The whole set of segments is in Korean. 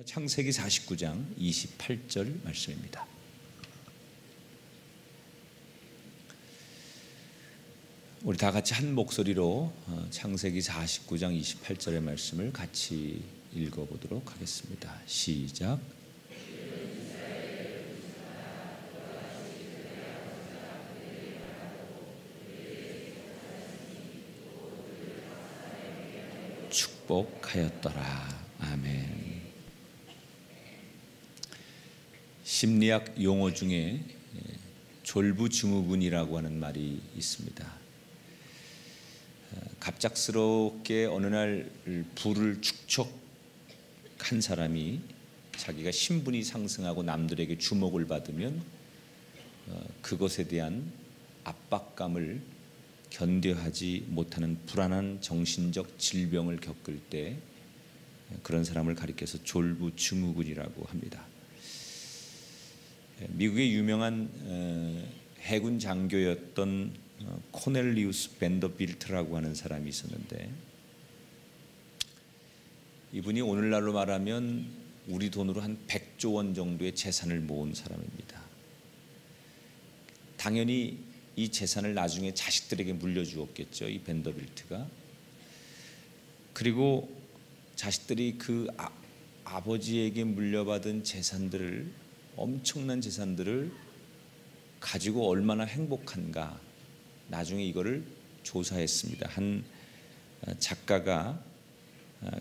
창세기 49장 28절 말씀입니다. 우리 다 같이 한 목소리로 창세기 49장 28절의 말씀을 같이 읽어보도록 하겠습니다. 시작. 축복하였더라. 아멘. 심리학 용어 중에 졸부증후군이라고 하는 말이 있습니다. 갑작스럽게 어느 날 부를 축적한 사람이 자기가 신분이 상승하고 남들에게 주목을 받으면 그것에 대한 압박감을 견뎌하지 못하는 불안한 정신적 질병을 겪을 때 그런 사람을 가리켜서 졸부증후군이라고 합니다. 미국의 유명한 해군 장교였던 코넬리우스 밴더빌트라고 하는 사람이 있었는데, 이분이 오늘날로 말하면 우리 돈으로 한 100조 원 정도의 재산을 모은 사람입니다. 당연히 이 재산을 나중에 자식들에게 물려주었겠죠, 이 밴더빌트가. 그리고 자식들이 그 아버지에게 물려받은 재산들을, 엄청난 재산들을 가지고 얼마나 행복한가, 나중에 이거를 조사했습니다. 한 작가가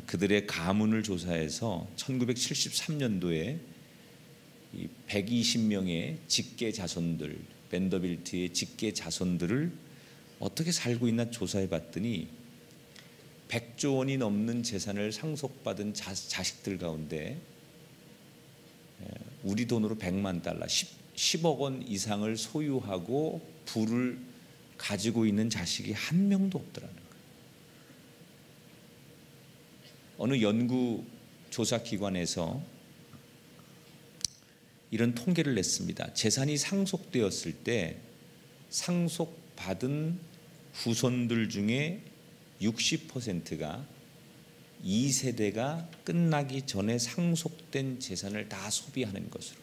그들의 가문을 조사해서 1973년도에 120명의 직계 자손들, 밴더빌트의 직계 자손들을 어떻게 살고 있나 조사해 봤더니 100조 원이 넘는 재산을 상속받은 자식들 가운데 우리 돈으로 100만 달러, 10억 원 이상을 소유하고 부를 가지고 있는 자식이 한 명도 없더라는 거예요. 어느 연구 조사 기관에서 이런 통계를 냈습니다. 재산이 상속되었을 때 상속받은 후손들 중에 60%가 2세대가 끝나기 전에 상속된 재산을 다 소비하는 것으로,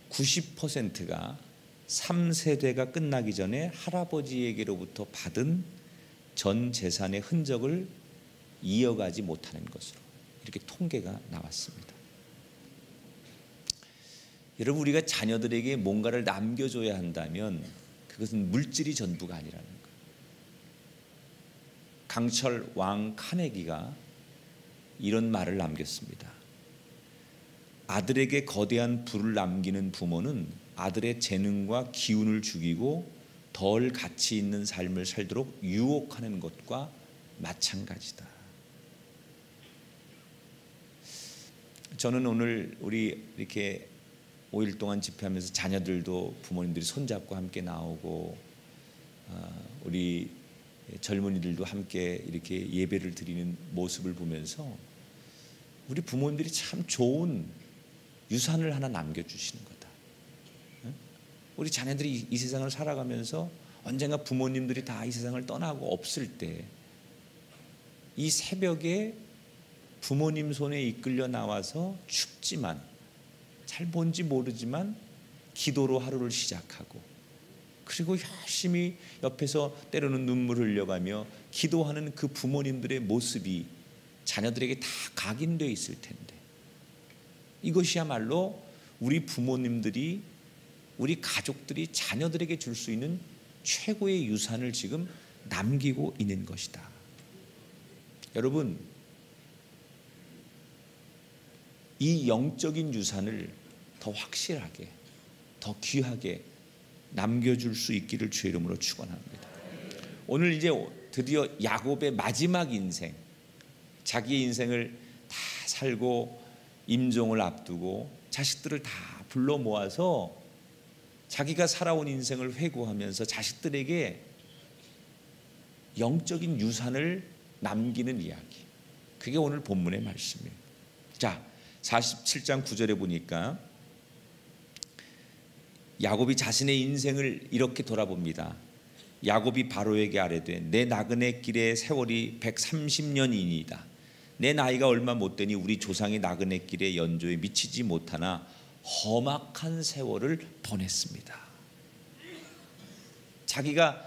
90%가 3세대가 끝나기 전에 할아버지에게로부터 받은 전 재산의 흔적을 이어가지 못하는 것으로, 이렇게 통계가 나왔습니다. 여러분, 우리가 자녀들에게 뭔가를 남겨줘야 한다면 그것은 물질이 전부가 아니라는 거예요. 강철 왕 카네기가 이런 말을 남겼습니다. 아들에게 거대한 부를 남기는 부모는 아들의 재능과 기운을 죽이고 덜 가치 있는 삶을 살도록 유혹하는 것과 마찬가지다. 저는 오늘 우리 이렇게 5일 동안 집회하면서 자녀들도 부모님들이 손잡고 함께 나오고, 우리 젊은이들도 함께 이렇게 예배를 드리는 모습을 보면서 우리 부모님들이 참 좋은 유산을 하나 남겨주시는 거다. 우리 자녀들이 이 세상을 살아가면서 언젠가 부모님들이 다 이 세상을 떠나고 없을 때 이 새벽에 부모님 손에 이끌려 나와서 춥지만, 잘 뭔지 모르지만 기도로 하루를 시작하고, 그리고 열심히 옆에서 때로는 눈물을 흘려가며 기도하는 그 부모님들의 모습이 자녀들에게 다 각인되어 있을 텐데, 이것이야말로 우리 부모님들이, 우리 가족들이 자녀들에게 줄 수 있는 최고의 유산을 지금 남기고 있는 것이다. 여러분, 이 영적인 유산을 더 확실하게, 더 귀하게 남겨줄 수 있기를 주의 이름으로 축원합니다. 오늘 이제 드디어 야곱의 마지막 인생, 자기의 인생을 다 살고 임종을 앞두고 자식들을 다 불러 모아서 자기가 살아온 인생을 회고하면서 자식들에게 영적인 유산을 남기는 이야기, 그게 오늘 본문의 말씀이에요. 자, 47장 9절에 보니까 야곱이 자신의 인생을 이렇게 돌아봅니다. 야곱이 바로에게 아뢰되 내 나그네 길의 세월이 130년이니이다. 내 나이가 얼마 못 되니 우리 조상의 나그네 길의 연조에 미치지 못하나 험악한 세월을 보냈습니다. 자기가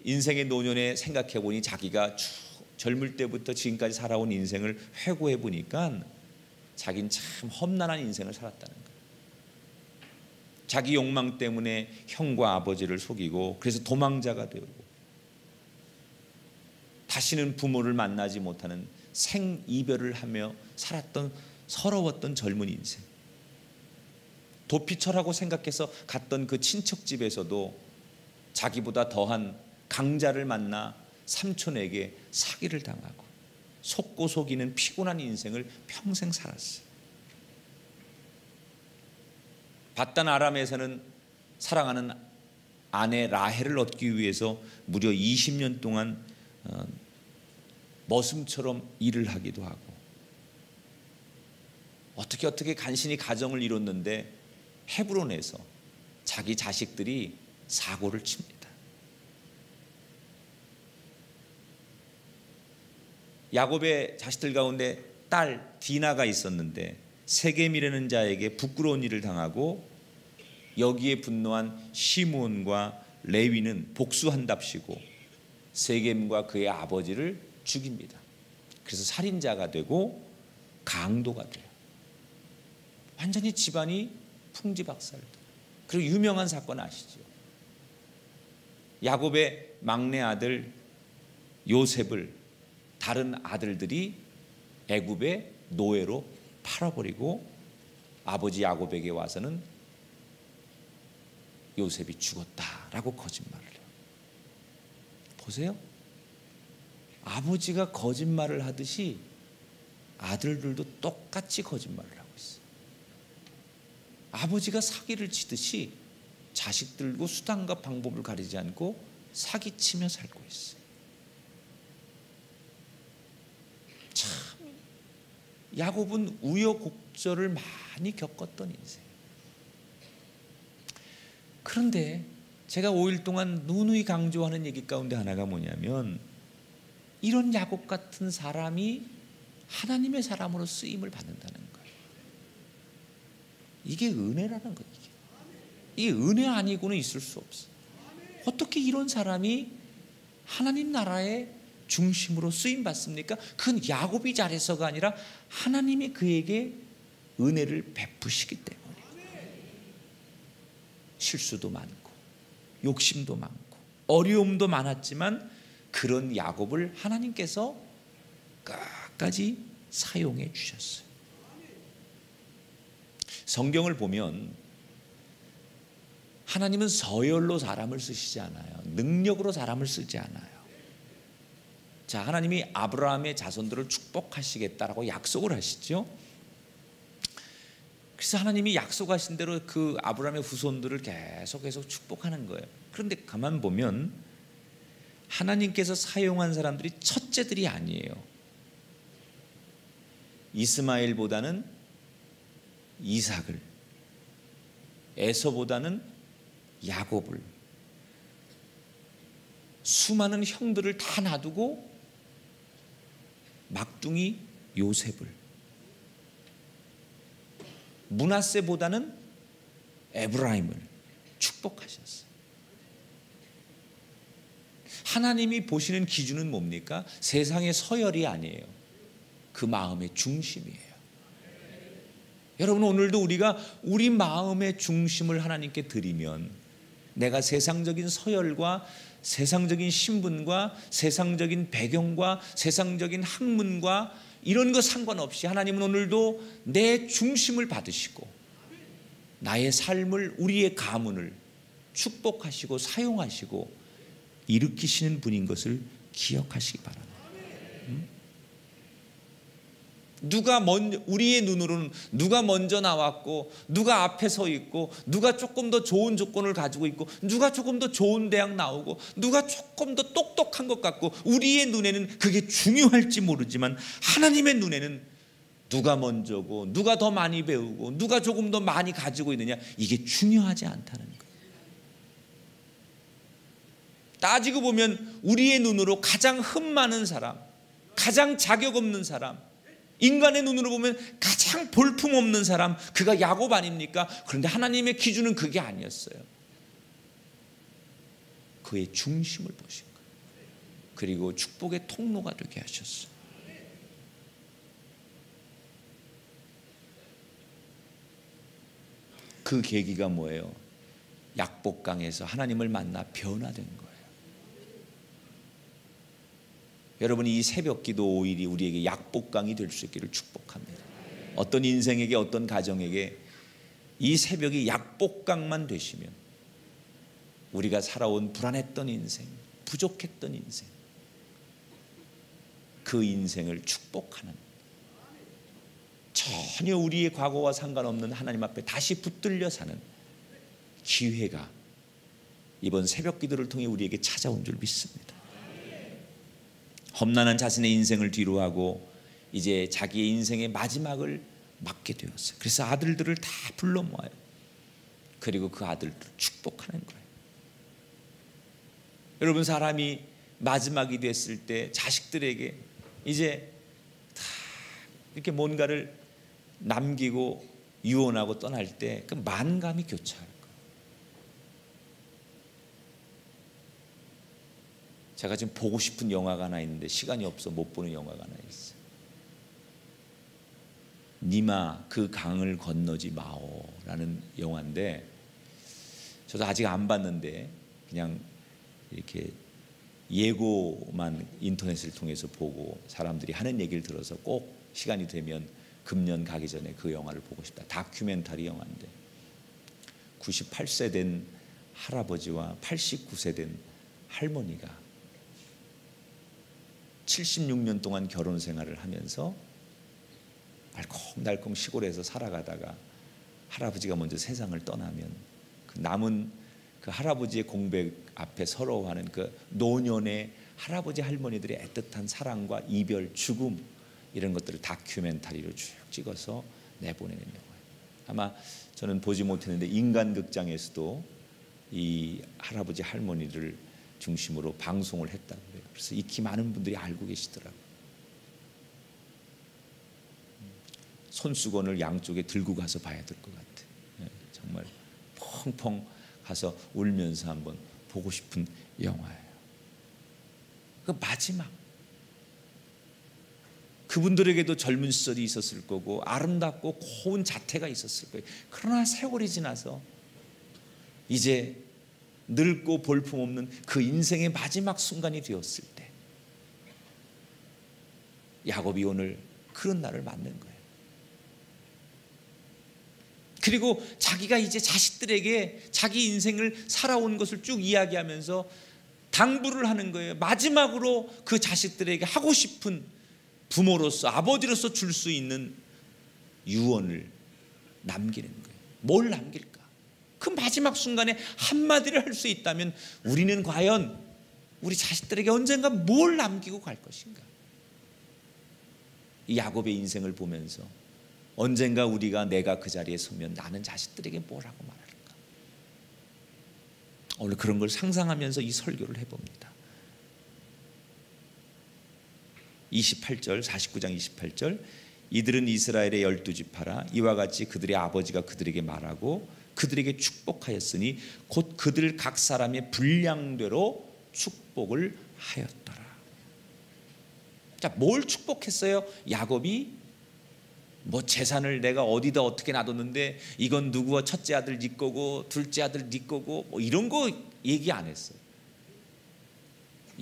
인생의 노년에 생각해 보니 자기가 젊을 때부터 지금까지 살아온 인생을 회고해 보니까 자기는 참 험난한 인생을 살았다는 거예요. 자기 욕망 때문에 형과 아버지를 속이고 그래서 도망자가 되고 다시는 부모를 만나지 못하는 생이별을 하며 살았던 서러웠던 젊은 인생. 도피처라고 생각해서 갔던 그 친척집에서도 자기보다 더한 강자를 만나 삼촌에게 사기를 당하고 속고 속이는 피곤한 인생을 평생 살았어요. 바단 아람에서는 사랑하는 아내 라헬을 얻기 위해서 무려 20년 동안 머슴처럼 일을 하기도 하고 어떻게 간신히 가정을 이뤘는데 헤브론에서 자기 자식들이 사고를 칩니다. 야곱의 자식들 가운데 딸 디나가 있었는데 세겜이라는 자에게 부끄러운 일을 당하고 여기에 분노한 시므온과 레위는 복수한답시고 세겜과 그의 아버지를 죽입니다. 그래서 살인자가 되고 강도가 돼요. 완전히 집안이 풍지박살돼요. 그리고 유명한 사건 아시죠? 야곱의 막내 아들 요셉을 다른 아들들이 애굽의 노예로 팔아버리고 아버지 야곱에게 와서는 요셉이 죽었다라고 거짓말을 해요. 보세요. 아버지가 거짓말을 하듯이 아들들도 똑같이 거짓말을 하고 있어요. 아버지가 사기를 치듯이 자식들도 수단과 방법을 가리지 않고 사기치며 살고 있어요. 참 야곱은 우여곡절을 많이 겪었던 인생. 그런데 제가 5일 동안 누누이 강조하는 얘기 가운데 하나가 뭐냐면 이런 야곱 같은 사람이 하나님의 사람으로 쓰임을 받는다는 거예요. 이게 은혜라는 거예요. 이게 은혜 아니고는 있을 수 없어요. 어떻게 이런 사람이 하나님 나라의 중심으로 쓰임 받습니까? 그건 야곱이 잘해서가 아니라 하나님이 그에게 은혜를 베푸시기 때문에. 실수도 많고 욕심도 많고 어려움도 많았지만 그런 야곱을 하나님께서 끝까지 사용해 주셨어요. 성경을 보면 하나님은 서열로 사람을 쓰시지 않아요. 능력으로 사람을 쓰지 않아요. 자, 하나님이 아브라함의 자손들을 축복하시겠다라고 약속을 하시죠. 그래서 하나님이 약속하신 대로 그 아브라함의 후손들을 계속 축복하는 거예요. 그런데 가만 보면 하나님께서 사용한 사람들이 첫째들이 아니에요. 이스마엘보다는 이삭을, 에서보다는 야곱을, 수많은 형들을 다 놔두고 막둥이 요셉을, 므낫세보다는 에브라임을 축복하셨어요. 하나님이 보시는 기준은 뭡니까? 세상의 서열이 아니에요. 그 마음의 중심이에요. 여러분, 오늘도 우리가 우리 마음의 중심을 하나님께 드리면 내가 세상적인 서열과 세상적인 신분과 세상적인 배경과 세상적인 학문과 이런 거 상관없이 하나님은 오늘도 내 중심을 받으시고 나의 삶을, 우리의 가문을 축복하시고 사용하시고 일으키시는 분인 것을 기억하시기 바랍니다. 누가 먼저, 우리의 눈으로는 누가 먼저 나왔고 누가 앞에 서 있고 누가 조금 더 좋은 조건을 가지고 있고 누가 조금 더 좋은 대학 나오고 누가 조금 더 똑똑한 것 같고 우리의 눈에는 그게 중요할지 모르지만 하나님의 눈에는 누가 먼저고 누가 더 많이 배우고 누가 조금 더 많이 가지고 있느냐, 이게 중요하지 않다는 거예요. 따지고 보면 우리의 눈으로 가장 흠 많은 사람, 가장 자격 없는 사람, 인간의 눈으로 보면 가장 볼품없는 사람, 그가 야곱 아닙니까? 그런데 하나님의 기준은 그게 아니었어요. 그의 중심을 보신 거예요. 그리고 축복의 통로가 되게 하셨어요. 그 계기가 뭐예요? 약복강에서 하나님을 만나 변화된 거예요. 여러분, 이 새벽 기도 5일이 우리에게 약복강이 될 수 있기를 축복합니다. 어떤 인생에게, 어떤 가정에게 이 새벽이 약복강만 되시면 우리가 살아온 불안했던 인생, 부족했던 인생, 그 인생을 축복하는, 전혀 우리의 과거와 상관없는 하나님 앞에 다시 붙들려 사는 기회가 이번 새벽 기도를 통해 우리에게 찾아온 줄 믿습니다. 험난한 자신의 인생을 뒤로하고 이제 자기의 인생의 마지막을 맞게 되었어요. 그래서 아들들을 다 불러 모아요. 그리고 그 아들들을 축복하는 거예요. 여러분, 사람이 마지막이 됐을 때 자식들에게 이제 다 이렇게 뭔가를 남기고 유언하고 떠날 때 그 만감이 교차할 거예요. 제가 지금 보고 싶은 영화가 하나 있는데 시간이 없어 못 보는 영화가 하나 있어요. 니마 그 강을 건너지 마오라는 영화인데, 저도 아직 안 봤는데 그냥 이렇게 예고만 인터넷을 통해서 보고 사람들이 하는 얘기를 들어서 꼭 시간이 되면 금년 가기 전에 그 영화를 보고 싶다. 다큐멘터리 영화인데 98세 된 할아버지와 89세 된 할머니가 76년 동안 결혼 생활을 하면서 알콩달콩 시골에서 살아가다가 할아버지가 먼저 세상을 떠나면 그 남은 그 할아버지의 공백 앞에 서러워하는 그 노년의 할아버지 할머니들의 애틋한 사랑과 이별, 죽음, 이런 것들을 다큐멘터리로 쭉 찍어서 내보내는 영화예요. 아마 저는 보지 못했는데 인간극장에서도 이 할아버지 할머니를 중심으로 방송을 했다고 해요. 그래서 익히 많은 분들이 알고 계시더라고요. 손수건을 양쪽에 들고 가서 봐야 될 것 같아요. 정말 펑펑 가서 울면서 한번 보고 싶은 영화예요. 그 마지막, 그분들에게도 젊은 시절이 있었을 거고 아름답고 고운 자태가 있었을 거예요. 그러나 세월이 지나서 이제 늙고 볼품없는 그 인생의 마지막 순간이 되었을 때 야곱이 오늘 그런 날을 맞는 거예요. 그리고 자기가 이제 자식들에게 자기 인생을 살아온 것을 쭉 이야기하면서 당부를 하는 거예요. 마지막으로 그 자식들에게 하고 싶은 부모로서, 아버지로서 줄 수 있는 유언을 남기는 거예요. 뭘 남길까? 그 마지막 순간에 한마디를 할 수 있다면 우리는 과연 우리 자식들에게 언젠가 뭘 남기고 갈 것인가? 이 야곱의 인생을 보면서 언젠가 우리가 내가 그 자리에 서면 나는 자식들에게 뭐라고 말할까? 오늘 그런 걸 상상하면서 이 설교를 해봅니다. 28절, 49장 28절, 이들은 이스라엘의 12지파라 이와 같이 그들의 아버지가 그들에게 말하고 그들에게 축복하였으니 곧 그들 각 사람의 분량대로 축복을 하였더라. 자, 뭘 축복했어요? 야곱이 뭐 재산을 내가 어디다 어떻게 놔뒀는데 이건 누구와 첫째 아들 네 거고 둘째 아들 네 거고 뭐 이런 거 얘기 안 했어요.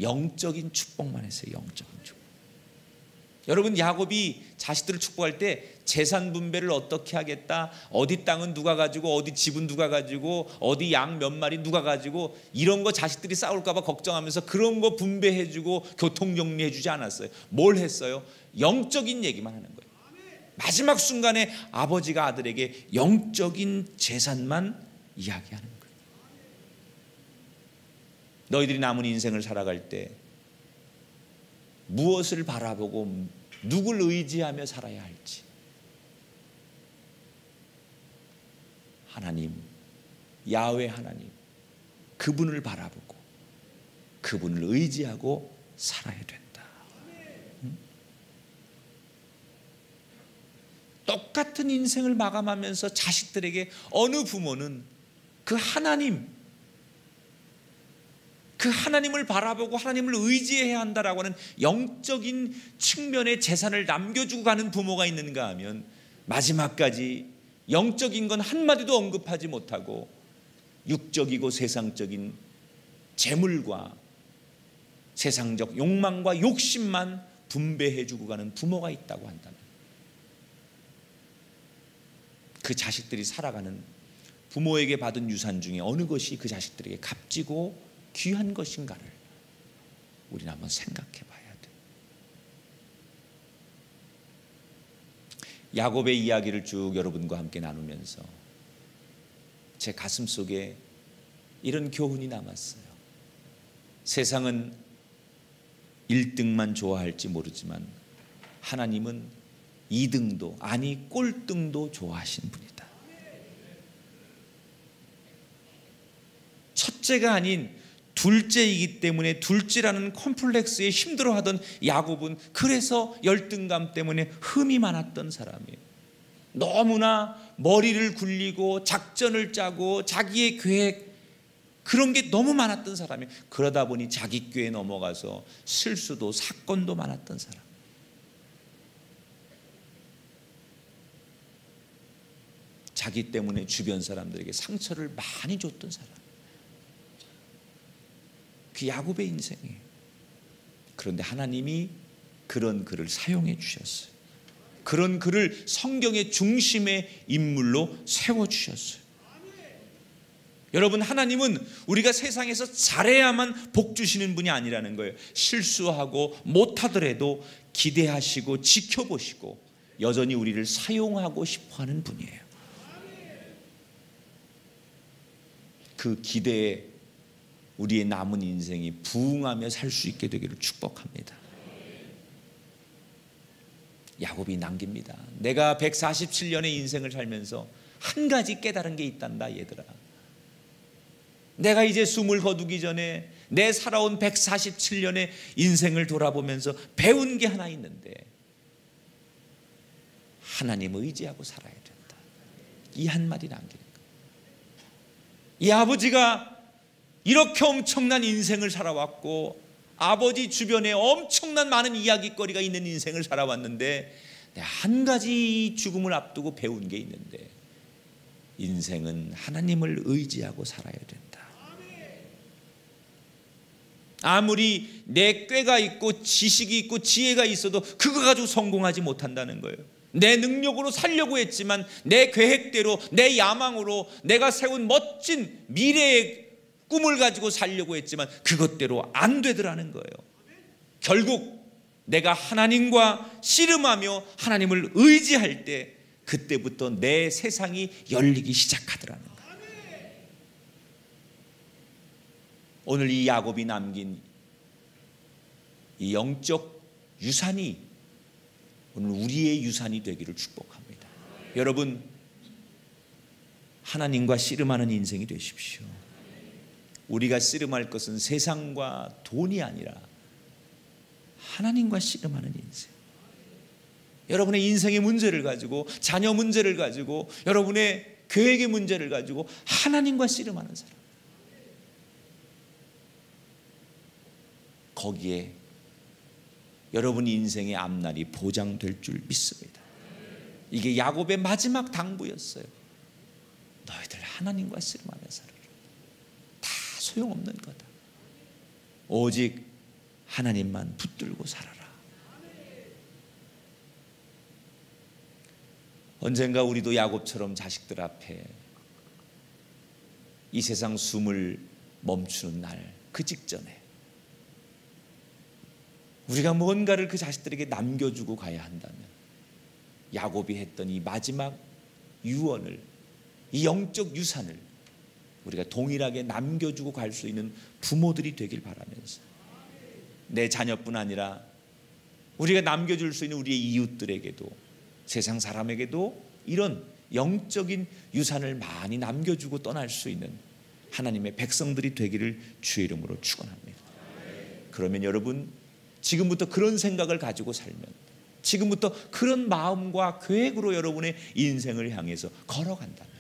영적인 축복만 했어요. 영적인 축복. 여러분, 야곱이 자식들을 축복할 때 재산 분배를 어떻게 하겠다, 어디 땅은 누가 가지고 어디 집은 누가 가지고 어디 양 몇 마리 누가 가지고 이런 거 자식들이 싸울까 봐 걱정하면서 그런 거 분배해주고 교통정리해주지 않았어요. 뭘 했어요? 영적인 얘기만 하는 거예요. 마지막 순간에 아버지가 아들에게 영적인 재산만 이야기하는 거예요. 너희들이 남은 인생을 살아갈 때 무엇을 바라보고 누굴 의지하며 살아야 할지, 하나님, 야훼 하나님, 그분을 바라보고 그분을 의지하고 살아야 된다. 똑같은 인생을 마감하면서 자식들에게 어느 부모는 그 하나님을 바라보고 하나님을 의지해야 한다라고 하는 영적인 측면의 재산을 남겨주고 가는 부모가 있는가 하면 마지막까지 영적인 건 한마디도 언급하지 못하고 육적이고 세상적인 재물과 세상적 욕망과 욕심만 분배해주고 가는 부모가 있다고 한다면 그 자식들이 살아가는 부모에게 받은 유산 중에 어느 것이 그 자식들에게 값지고 귀한 것인가를 우리는 한번 생각해 봐야 돼. 야곱의 이야기를 쭉 여러분과 함께 나누면서 제 가슴 속에 이런 교훈이 남았어요. 세상은 1등만 좋아할지 모르지만 하나님은 2등도 아니 꼴등도 좋아하시는 분이다. 첫째가 아닌 둘째이기 때문에 둘째라는 콤플렉스에 힘들어하던 야곱은 그래서 열등감 때문에 흠이 많았던 사람이에요. 너무나 머리를 굴리고 작전을 짜고 자기의 계획 그런 게 너무 많았던 사람이에요. 그러다 보니 자기 꾀에 넘어가서 실수도 사건도 많았던 사람. 자기 때문에 주변 사람들에게 상처를 많이 줬던 사람. 그 야곱의 인생이에요. 그런데 하나님이 그런 그를 사용해 주셨어요. 그런 그를 성경의 중심의 인물로 세워주셨어요. 여러분, 하나님은 우리가 세상에서 잘해야만 복 주시는 분이 아니라는 거예요. 실수하고 못하더라도 기대하시고 지켜보시고 여전히 우리를 사용하고 싶어하는 분이에요. 그 기대에 우리의 남은 인생이 부응하며 살 수 있게 되기를 축복합니다. 야곱이 남깁니다. 내가 147년의 인생을 살면서 한 가지 깨달은 게 있단다 얘들아. 내가 이제 숨을 거두기 전에 내 살아온 147년의 인생을 돌아보면서 배운 게 하나 있는데 하나님을 의지하고 살아야 된다. 이 한마디 남기는 거예요. 이 아버지가 이렇게 엄청난 인생을 살아왔고 아버지 주변에 엄청난 많은 이야기거리가 있는 인생을 살아왔는데 한 가지 죽음을 앞두고 배운 게 있는데 인생은 하나님을 의지하고 살아야 된다. 아무리 내 꾀가 있고 지식이 있고 지혜가 있어도 그거 가지고 성공하지 못한다는 거예요. 내 능력으로 살려고 했지만 내 계획대로 내 야망으로 내가 세운 멋진 미래의 꿈을 가지고 살려고 했지만 그것대로 안 되더라는 거예요. 결국 내가 하나님과 씨름하며 하나님을 의지할 때 그때부터 내 세상이 열리기 시작하더라는 거예요. 오늘 이 야곱이 남긴 이 영적 유산이 오늘 우리의 유산이 되기를 축복합니다. 여러분, 하나님과 씨름하는 인생이 되십시오. 우리가 씨름할 것은 세상과 돈이 아니라 하나님과 씨름하는 인생. 여러분의 인생의 문제를 가지고 자녀 문제를 가지고 여러분의 계획의 문제를 가지고 하나님과 씨름하는 사람. 거기에 여러분 인생의 앞날이 보장될 줄 믿습니다. 이게 야곱의 마지막 당부였어요. 너희들 하나님과 씨름하며 살아라. 다 소용없는 거다. 오직 하나님만 붙들고 살아라. 언젠가 우리도 야곱처럼 자식들 앞에 이 세상 숨을 멈추는 날 그 직전에 우리가 뭔가를 그 자식들에게 남겨주고 가야 한다면 야곱이 했던 이 마지막 유언을, 이 영적 유산을 우리가 동일하게 남겨주고 갈 수 있는 부모들이 되길 바라면서 내 자녀뿐 아니라 우리가 남겨줄 수 있는 우리의 이웃들에게도 세상 사람에게도 이런 영적인 유산을 많이 남겨주고 떠날 수 있는 하나님의 백성들이 되기를 주의 이름으로 축원합니다. 그러면 여러분 지금부터 그런 생각을 가지고 살면 지금부터 그런 마음과 계획으로 여러분의 인생을 향해서 걸어간다면,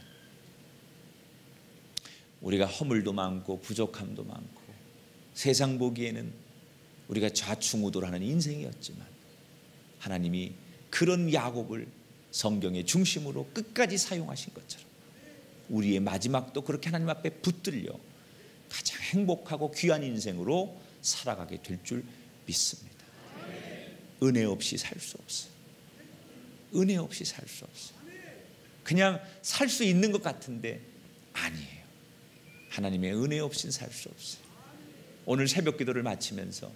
우리가 허물도 많고 부족함도 많고 세상 보기에는 우리가 좌충우돌하는 인생이었지만, 하나님이 그런 야곱을 성경의 중심으로 끝까지 사용하신 것처럼 우리의 마지막도 그렇게 하나님 앞에 붙들려 가장 행복하고 귀한 인생으로 살아가게 될 줄 믿습니다. 은혜 없이 살 수 없어요. 은혜 없이 살 수 없어요. 그냥 살 수 있는 것 같은데 아니에요. 하나님의 은혜 없이는 살 수 없어요. 오늘 새벽 기도를 마치면서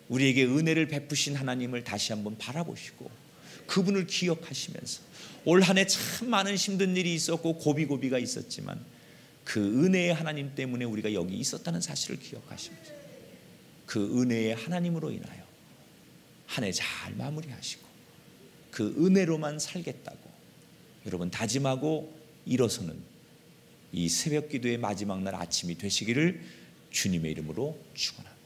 우리에게 은혜를 베푸신 하나님을 다시 한번 바라보시고 그분을 기억하시면서, 올 한 해 참 많은 힘든 일이 있었고 고비고비가 있었지만 그 은혜의 하나님 때문에 우리가 여기 있었다는 사실을 기억하시면서 그 은혜의 하나님으로 인하여 한 해 잘 마무리하시고 그 은혜로만 살겠다고 여러분 다짐하고 일어서는 이 새벽 기도의 마지막 날 아침이 되시기를 주님의 이름으로 축원합니다.